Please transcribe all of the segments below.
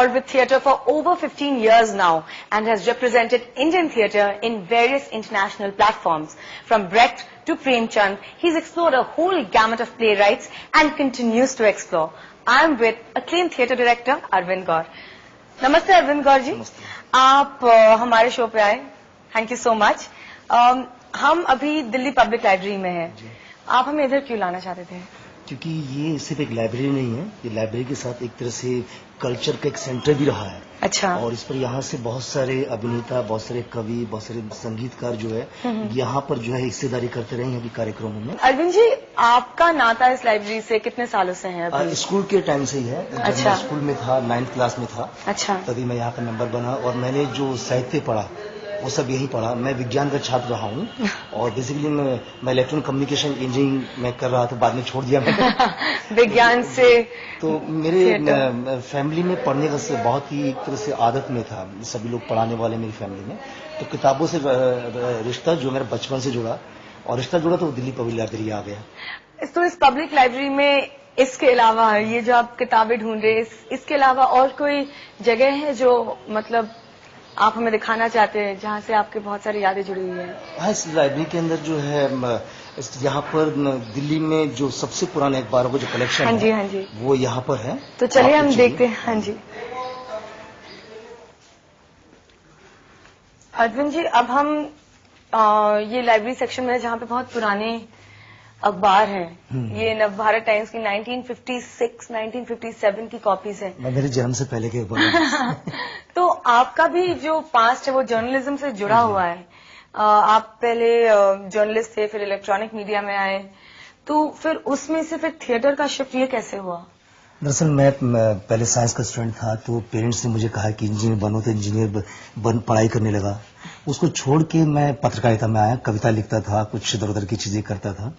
involved with theatre for over 15 years now and has represented Indian theatre in various international platforms. From Brecht to Premchand, he's explored a whole gamut of playwrights and continues to explore. I'm with acclaimed theatre director Arvind Gaur. नमस्ते अरविंद गौर जी, आप हमारे show पे आए, thank you so much. हम अभी Delhi public library में हैं, आप हमें इधर क्यों लाना चाहते थे? क्योंकि ये सिर्फ एक लाइब्रेरी नहीं है, ये लाइब्रेरी के साथ एक तरह से कल्चर का एक सेंटर भी रहा है। अच्छा। और इस पर यहाँ से बहुत सारे अभिनेता, बहुत सारे कवि, बहुत सारे संगीतकार जो है यहाँ पर जो है हिस्सेदारी करते रहे हैं अभी कार्यक्रमों में। अरविंद जी, आपका नाता इस लाइब्रेरी से कितने सालों से है अभी? स्कूल के टाइम से ही है। अच्छा। जब मैं स्कूल में था, 9th क्लास में था, अच्छा, तभी मैं यहाँ का मेंबर बना और मैंने जो साहित्य पढ़ा वो सब यही पढ़ा। मैं विज्ञान का छात्र रहा हूँ और बेसिकली मैं इलेक्ट्रॉनिक कम्युनिकेशन इंजीनियरिंग में कर रहा था, बाद में छोड़ दिया मैंने। विज्ञान से तो मेरे फैमिली में पढ़ने का बहुत ही एक तरह से आदत में था, सभी लोग पढ़ाने वाले मेरी फैमिली में। तो किताबों से रिश्ता जो मेरा बचपन से जुड़ा और रिश्ता जुड़ा तो दिल्ली पब्लिक लाइब्रेरी आ गया। तो इस पब्लिक लाइब्रेरी में इसके अलावा ये जो आप किताबें ढूंढ रहे हैं, इसके अलावा और कोई जगह है जो मतलब आप हमें दिखाना चाहते हैं जहाँ से आपके बहुत सारी यादें जुड़ी हुई हैं? हाँ, इस लाइब्रेरी के अंदर जो है यहाँ पर दिल्ली में जो सबसे पुराने अखबारों का जो कलेक्शन हाँ जी, है, हाँ जी, वो यहाँ पर है। तो चलिए हम देखते हैं। हाँ जी अरविंद जी, अब हम ये लाइब्रेरी सेक्शन में जहाँ पे बहुत पुराने अखबार हैं, ये नवभारत टाइम्स की 1956, 1957 की कॉपीज है। मेरे जन्म से पहले के अखबार। तो आपका भी जो पास्ट है वो जर्नलिज्म से जुड़ा हुआ है। आप पहले जर्नलिस्ट थे, फिर इलेक्ट्रॉनिक मीडिया में आए, तो फिर उसमें से फिर थिएटर का शिफ्ट ये कैसे हुआ? दरअसल मैं पहले साइंस का स्टूडेंट था, तो पेरेंट्स ने मुझे कहा कि इंजीनियर बनो, तो इंजीनियर पढ़ाई करने लगा। उसको छोड़ के मैं पत्रकारिता में आया, कविता लिखता था, कुछ इधर उधर की चीजें करता था।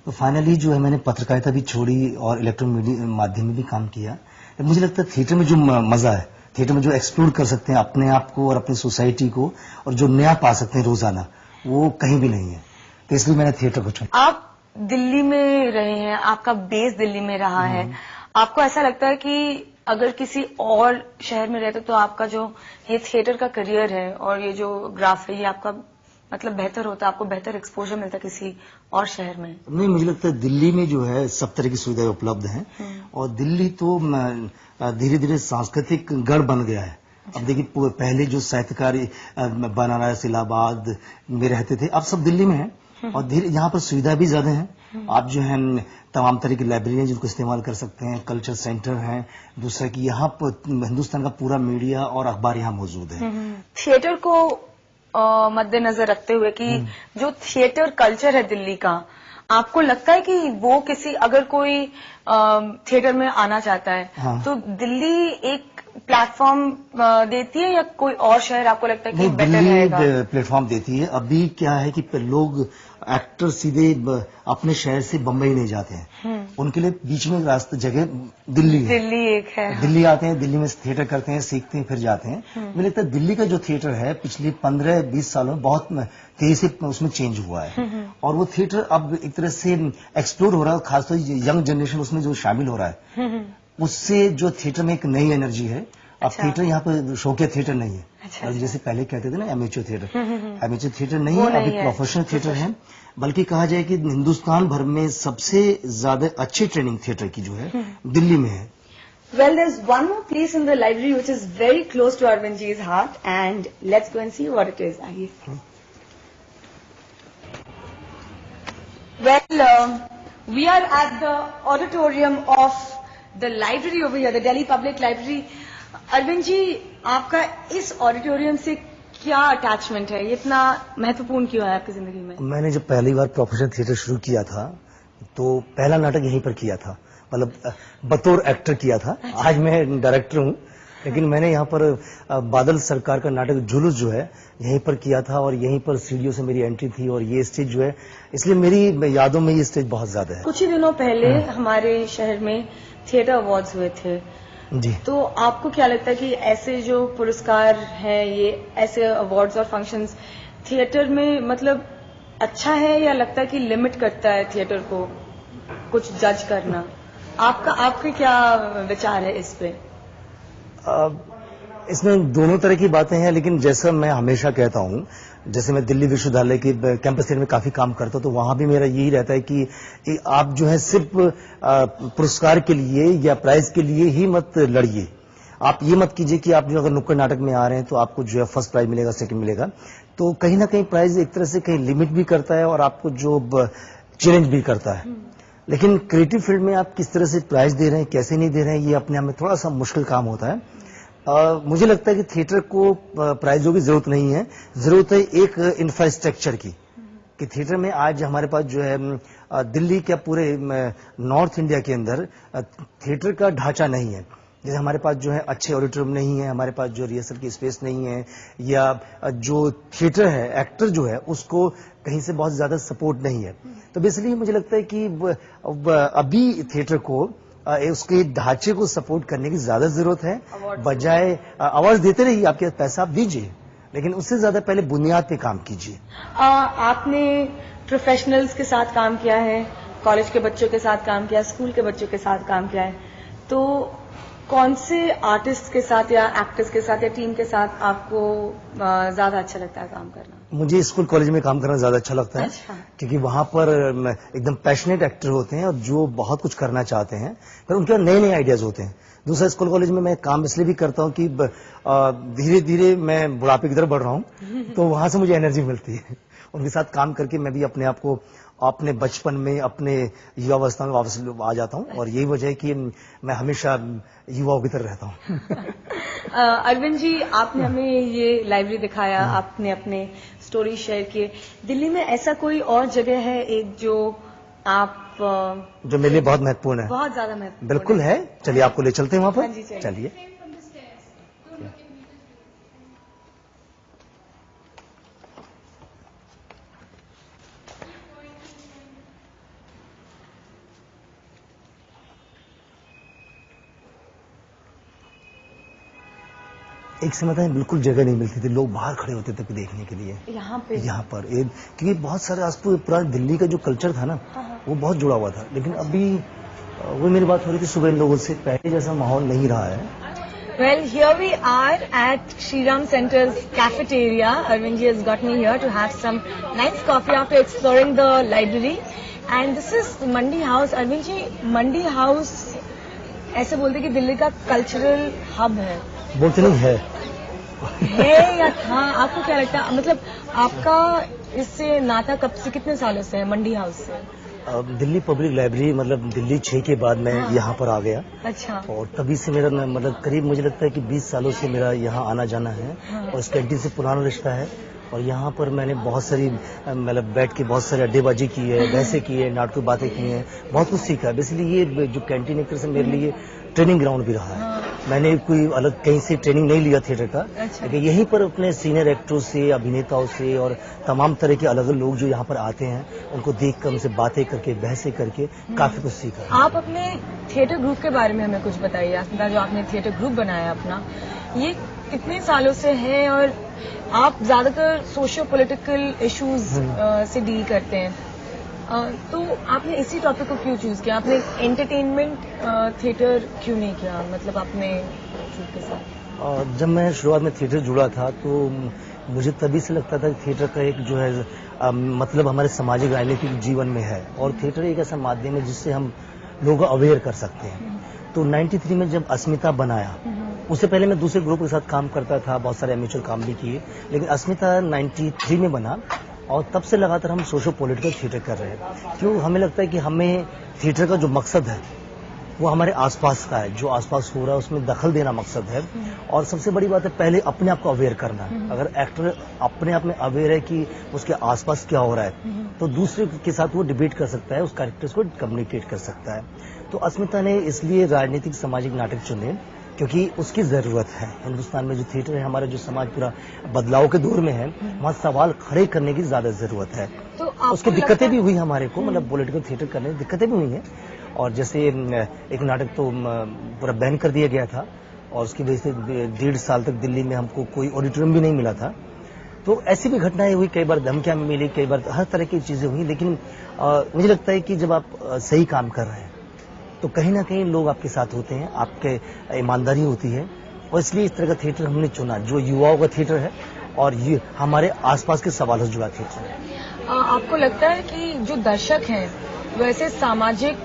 तो फाइनली जो है मैंने पत्रकारिता भी छोड़ी और इलेक्ट्रॉनिक मीडिया माध्यम में भी काम किया। मुझे लगता है थिएटर में जो मजा है, थिएटर में जो एक्सप्लोर कर सकते हैं अपने आप को और अपनी सोसाइटी को, और जो नया पा सकते हैं रोजाना, वो कहीं भी नहीं है। तो इसलिए मैंने थिएटर को चुना। आप दिल्ली में रहे हैं, आपका बेस दिल्ली में रहा है, आपको ऐसा लगता है कि अगर किसी और शहर में रहते तो आपका जो ये थिएटर का करियर है और ये जो ग्राफ है ये आपका मतलब बेहतर होता, आपको बेहतर एक्सपोजर मिलता किसी और शहर में? नहीं, मुझे लगता है दिल्ली में जो है सब तरह की सुविधाएं उपलब्ध हैं और दिल्ली तो धीरे धीरे सांस्कृतिक गढ़ बन गया है। अब देखिए, पहले जो साहित्यकार बनारस, इलाहाबाद में रहते थे, अब सब दिल्ली में है और धीरे यहाँ पर सुविधा भी ज्यादा है। आप जो है तमाम तरह की लाइब्रेरी हैं जिनको इस्तेमाल कर सकते हैं, कल्चर सेंटर हैं, दूसरा कि यहाँ पर हिंदुस्तान का पूरा मीडिया और अखबार यहाँ मौजूद है। थिएटर को मद्देनजर रखते हुए कि जो थिएटर कल्चर है दिल्ली का, आपको लगता है कि वो किसी अगर कोई थिएटर में आना चाहता है, हाँ, तो दिल्ली एक प्लेटफॉर्म देती है या कोई और शहर आपको लगता है कि बेटर रहेगा? दिल्ली प्लेटफॉर्म देती है। अभी क्या है कि लोग एक्टर सीधे अपने शहर से बम्बई नहीं जाते हैं, उनके लिए बीच में रास्ता जगह दिल्ली है। दिल्ली एक है, दिल्ली आते हैं, दिल्ली में थिएटर करते हैं, सीखते हैं, फिर जाते हैं। मुझे लगता है दिल्ली का जो थिएटर है पिछले 15-20 सालों में बहुत तेजी से उसमें चेंज हुआ है और वो थिएटर अब एक तरह से एक्सप्लोर हो रहा है, खासतौर यंग जनरेशन उसमें जो शामिल हो रहा है, उससे जो थिएटर में एक नई एनर्जी है। अब थिएटर यहाँ पर शौकिया थिएटर नहीं है। अच्छा। जैसे पहले कहते थे ना एमेच्योर थिएटर, एमेच्योर थिएटर नहीं है, अभी प्रोफेशनल थिएटर है। बल्कि कहा जाए कि हिंदुस्तान भर में सबसे ज्यादा अच्छी ट्रेनिंग थिएटर की जो है दिल्ली में है। Well, there's one more place in the library which is very close to Arvind ji's heart, and let's go and see what it is. Well, we are at the auditorium of the library over here, the Delhi Public Library. Arvind ji, आपका इस auditorium से क्या attachment है? ये इतना महत्वपूर्ण क्यों है आपकी जिंदगी में? मैंने जब पहली बार प्रोफेशनल थिएटर शुरू किया था तो पहला नाटक यहीं पर किया था, मतलब बतौर एक्टर किया था। आज मैं डायरेक्टर हूँ, लेकिन मैंने यहाँ पर बादल सरकार का नाटक जुलूस जो है यहीं पर किया था और यहीं पर सीढ़ियों से मेरी एंट्री थी और ये स्टेज जो है, इसलिए मेरी यादों में ये स्टेज बहुत ज्यादा है। कुछ ही दिनों पहले हमारे शहर में थिएटर अवार्ड्स हुए थे जी, तो आपको क्या लगता है कि ऐसे जो पुरस्कार हैं, ये ऐसे अवार्ड्स और फंक्शंस थिएटर में मतलब अच्छा है या लगता है कि लिमिट करता है थिएटर को कुछ जज करना? आपके क्या विचार है इस पे? इसमें दोनों तरह की बातें हैं, लेकिन जैसा मैं हमेशा कहता हूं, जैसे मैं दिल्ली विश्वविद्यालय के कैंपस एरिया में काफी काम करता हूं, तो वहां भी मेरा यही रहता है कि आप जो है सिर्फ पुरस्कार के लिए या प्राइज के लिए ही मत लड़िए। आप ये मत कीजिए कि आप जो अगर नुक्कड़ नाटक में आ रहे हैं तो आपको जो है फर्स्ट प्राइज मिलेगा, सेकंड मिलेगा। तो कहीं ना कहीं प्राइज एक तरह से कहीं लिमिट भी करता है और आपको जो चैलेंज भी करता है। लेकिन क्रिएटिव फील्ड में आप किस तरह से प्राइज दे रहे हैं, कैसे नहीं दे रहे हैं, ये अपने आप में थोड़ा सा मुश्किल काम होता है। मुझे लगता है कि थिएटर को प्राइजों की जरूरत नहीं है, जरूरत है एक इंफ्रास्ट्रक्चर की। कि थिएटर में आज हमारे पास जो है दिल्ली के पूरे नॉर्थ इंडिया के अंदर थिएटर का ढांचा नहीं है। जैसे हमारे पास जो है अच्छे ऑडिटोरियम नहीं है, हमारे पास जो रिहर्सल की स्पेस नहीं है, या जो थिएटर है, एक्टर जो है उसको कहीं से बहुत ज्यादा सपोर्ट नहीं है। तो बेसिकली मुझे लगता है कि अभी थिएटर को उसके ढांचे को सपोर्ट करने की ज्यादा जरूरत है, बजाय अवार्ड देते रहिए, आपके पास पैसा आप दीजिए, लेकिन उससे ज्यादा पहले बुनियाद पे काम कीजिए। आपने प्रोफेशनल्स के साथ काम किया है, कॉलेज के बच्चों के साथ काम किया, स्कूल के बच्चों के साथ काम किया है, तो कौन से आर्टिस्ट के साथ या एक्टर्स के साथ या टीम के साथ आपको ज्यादा अच्छा लगता है काम करना? मुझे स्कूल कॉलेज में काम करना ज्यादा अच्छा लगता है। अच्छा। क्योंकि वहां पर एकदम पैशनेट एक्टर होते हैं और जो बहुत कुछ करना चाहते हैं, पर उनके नए नए आइडियाज होते हैं। दूसरा, स्कूल कॉलेज में मैं काम इसलिए भी करता हूं कि धीरे धीरे मैं बुढ़ापे की तरफ बढ़ रहा हूं, तो वहां से मुझे एनर्जी मिलती है। उनके साथ काम करके मैं भी अपने आप को अपने बचपन में, अपने युवावस्था में वापस आ जाता हूं, और यही वजह है कि मैं हमेशा युवाओं की तरह रहता हूं। अरविंद जी, आपने हमें ये लाइब्रेरी दिखाया, आपने अपने स्टोरी शेयर किए। दिल्ली में ऐसा कोई और जगह है एक जो आप जो मेरे लिए बहुत महत्वपूर्ण है? बहुत ज्यादा महत्वपूर्ण। बिल्कुल है, चलिए आपको ले चलते हैं वहां पर। हाँ जी, चलिए। एक समय था बिल्कुल जगह नहीं मिलती थी, लोग बाहर खड़े होते थे देखने के लिए। यहाँ पर क्योंकि बहुत सारे आज पूरा दिल्ली का जो कल्चर था ना, वो बहुत जुड़ा हुआ था। लेकिन अभी वो मेरी बात हो रही थी सुबह इन लोगों से, पहले जैसा माहौल नहीं रहा है। Well, here we are at Shriram Center's cafeteria. Arvind ji has got me here to have some nice coffee after exploring the library. And this is Mandi House. Arvind ji, Mandi House ऐसे बोलते कि दिल्ली का cultural hub है। बोलते नहीं है या था? आपको क्या लगता है, मतलब आपका इससे नाता कब से, कितने सालों से है मंडी हाउस से? दिल्ली पब्लिक लाइब्रेरी, मतलब दिल्ली 6 के बाद मैं यहाँ पर आ गया। अच्छा। और तभी से मेरा मतलब करीब मुझे लगता है कि 20 सालों से मेरा यहाँ आना जाना है। और इस कैंटीन से पुराना रिश्ता है। और यहाँ पर मैंने बहुत सारी मतलब बैठ के बहुत सारी अड्डेबाजी की है, बहसें की है, नाटकों बातें की हैं, बहुत कुछ सीखा है। बेसिकली ये जो कैंटीन एक तरह से मेरे लिए ट्रेनिंग ग्राउंड भी रहा है। मैंने कोई अलग कहीं से ट्रेनिंग नहीं लिया थिएटर का, लेकिन यहीं पर अपने सीनियर एक्टरों से, अभिनेताओं से और तमाम तरह के अलग अलग लोग जो यहाँ पर आते हैं, उनको देखकर, उनसे बातें करके, बहसें करके काफी कुछ सीखा। आप अपने थिएटर ग्रुप के बारे में हमें कुछ बताइए। अस्मिता, जो आपने थिएटर ग्रुप बनाया अपना, ये कितने सालों से है और आप ज्यादातर सोशियो पॉलिटिकल इश्यूज से डील करते हैं, तो आपने इसी टॉपिक को क्यों चूज किया? आपने एंटरटेनमेंट थिएटर क्यों नहीं किया, मतलब अपने ग्रुप के साथ? जब मैं शुरुआत में थिएटर जुड़ा था तो मुझे तभी से लगता था कि थिएटर का एक जो है मतलब हमारे सामाजिक राजनीतिक जीवन में है, और थिएटर एक ऐसा माध्यम है जिससे हम लोगों को अवेयर कर सकते हैं। तो 93 में जब अस्मिता बनाया, उससे पहले मैं दूसरे ग्रुप के साथ काम करता था, बहुत सारे एमेचर काम भी किए, लेकिन अस्मिता 93 में बना और तब से लगातार हम सोशो पॉलिटिकल थिएटर कर रहे हैं। क्यों? हमें लगता है कि हमें थिएटर का जो मकसद है वो हमारे आसपास का है, जो आसपास हो रहा है उसमें दखल देना मकसद है। और सबसे बड़ी बात है पहले अपने आप को अवेयर करना है। अगर एक्टर अपने आप में अवेयर है कि उसके आसपास क्या हो रहा है, तो दूसरे के साथ वो डिबेट कर सकता है, उस कैरेक्टर्स को कम्युनिकेट कर सकता है। तो अस्मिता ने इसलिए राजनीतिक सामाजिक नाटक चुने क्योंकि उसकी जरूरत है। हिंदुस्तान में जो थिएटर है, हमारा जो समाज पूरा बदलाव के दौर में है, वहाँ सवाल खड़े करने की ज्यादा जरूरत है। तो उसकी दिक्कतें भी हुई हमारे को, मतलब पॉलिटिकल थिएटर करने में दिक्कतें भी हुई हैं। और जैसे एक नाटक तो पूरा बैन कर दिया गया था और उसकी वजह से 1.5 साल तक दिल्ली में हमको कोई ऑडिटोरियम भी नहीं मिला था। तो ऐसी भी घटनाएं हुई, कई बार धमकियां मिली, कई बार हर तरह की चीजें हुई। लेकिन मुझे लगता है कि जब आप सही काम कर रहे हैं तो कहीं ना कहीं लोग आपके साथ होते हैं, आपके ईमानदारी होती है, और इसलिए इस तरह का थिएटर हमने चुना जो युवाओं का थिएटर है और ये हमारे आसपास के सवालों से जुड़ा थिएटर है। आपको लगता है कि जो दर्शक हैं वैसे सामाजिक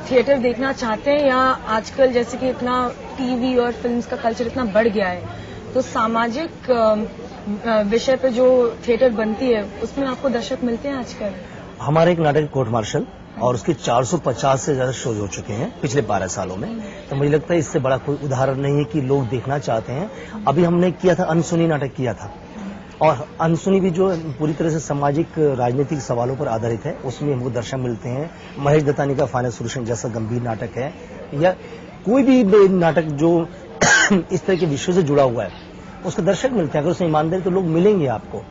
थिएटर देखना चाहते हैं, या आजकल जैसे कि इतना टीवी और फिल्म्स का कल्चर इतना बढ़ गया है, तो सामाजिक विषय पे जो थिएटर बनती है उसमें आपको दर्शक मिलते हैं आजकल? हमारे एक नाटक कोर्ट मार्शल और उसके 450 से ज्यादा शोज हो चुके हैं पिछले 12 सालों में। तो मुझे लगता है इससे बड़ा कोई उदाहरण नहीं है कि लोग देखना चाहते हैं। अभी हमने किया था अनसुनी नाटक किया था, और अनसुनी भी जो पूरी तरह से सामाजिक राजनीतिक सवालों पर आधारित है, उसमें हमको दर्शक मिलते हैं। महेश दत्तानी का फाइनल सोल्यूशन जैसा गंभीर नाटक है, या कोई भी नाटक जो इस तरह के विषय से जुड़ा हुआ है, उसके दर्शक मिलते हैं। अगर उसमें ईमानदारी तो लोग मिलेंगे आपको।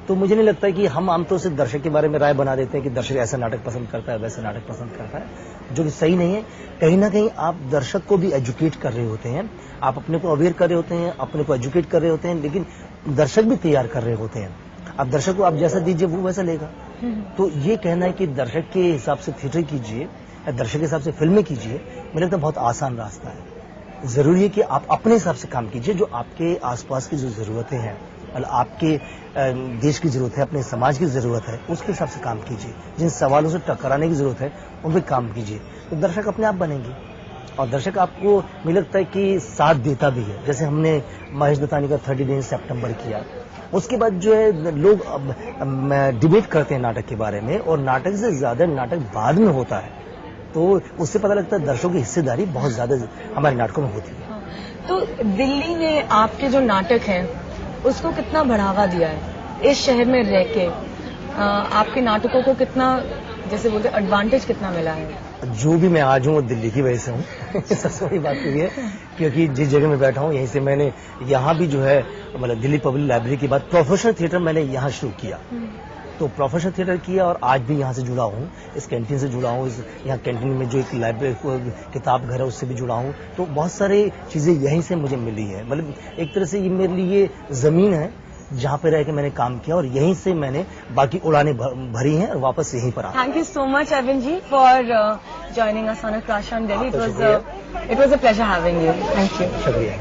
तो मुझे नहीं लगता कि हम आमतौर से दर्शक के बारे में राय बना देते हैं कि दर्शक ऐसा नाटक पसंद करता है, वैसा नाटक पसंद करता है, जो कि सही नहीं है। कहीं ना कहीं आप दर्शक को भी एजुकेट कर रहे होते हैं, आप अपने को अवेयर कर रहे होते हैं, अपने को एजुकेट कर रहे होते हैं, लेकिन दर्शक भी तैयार कर रहे होते हैं। अब दर्शक को आप जैसा दीजिए वो वैसा लेगा। तो ये कहना है कि दर्शक के हिसाब से थिएटर कीजिए या दर्शक के हिसाब से फिल्में कीजिए, मुझे लगता है बहुत आसान रास्ता है। जरूरी है कि आप अपने हिसाब से काम कीजिए, जो आपके आसपास की जो जरूरतें हैं, मतलब आपके देश की जरूरत है, अपने समाज की जरूरत है, उसके हिसाब से काम कीजिए। जिन सवालों से टकराने की जरूरत है उन पर काम कीजिए, तो दर्शक अपने आप बनेंगे। और दर्शक आपको मुझे लगता है कि साथ देता भी है। जैसे हमने महेश दत्तानी का 30 डेज सितंबर किया, उसके बाद जो है लोग डिबेट करते हैं नाटक के बारे में, और नाटक से ज्यादा नाटक बाद में होता है, तो उससे पता लगता है दर्शकों की हिस्सेदारी बहुत ज्यादा हमारे नाटकों में होती है। तो दिल्ली ने आपके जो नाटक हैं उसको कितना बढ़ावा दिया है? इस शहर में रह के आपके नाटकों को कितना, जैसे बोलते हैं, एडवांटेज कितना मिला है? जो भी मैं आज हूँ वो दिल्ली की वजह से हूँ। सबसे बड़ी बात तो ये है क्योंकि जिस जगह में बैठा हूँ यहीं से मैंने यहाँ भी जो है मतलब दिल्ली पब्लिक लाइब्रेरी के बाद प्रोफेशनल थिएटर मैंने यहाँ शुरू किया। तो प्रोफेशनल थिएटर किया और आज भी यहाँ से जुड़ा हूँ, इस कैंटीन से जुड़ा हूँ, यहाँ कैंटीन में जो एक लाइब्रेरी किताब घर है उससे भी जुड़ा हूँ। तो बहुत सारी चीजें यहीं से मुझे मिली है। मतलब एक तरह से ये मेरे लिए जमीन है जहाँ पे रह के मैंने काम किया, और यहीं से मैंने बाकी उड़ानें भरी हैं और वापस यहीं पर आ। Thank you so much Arvind ji for joining us on a crush on Delhi. It was a pleasure having you. Thank you. शुक्रिया।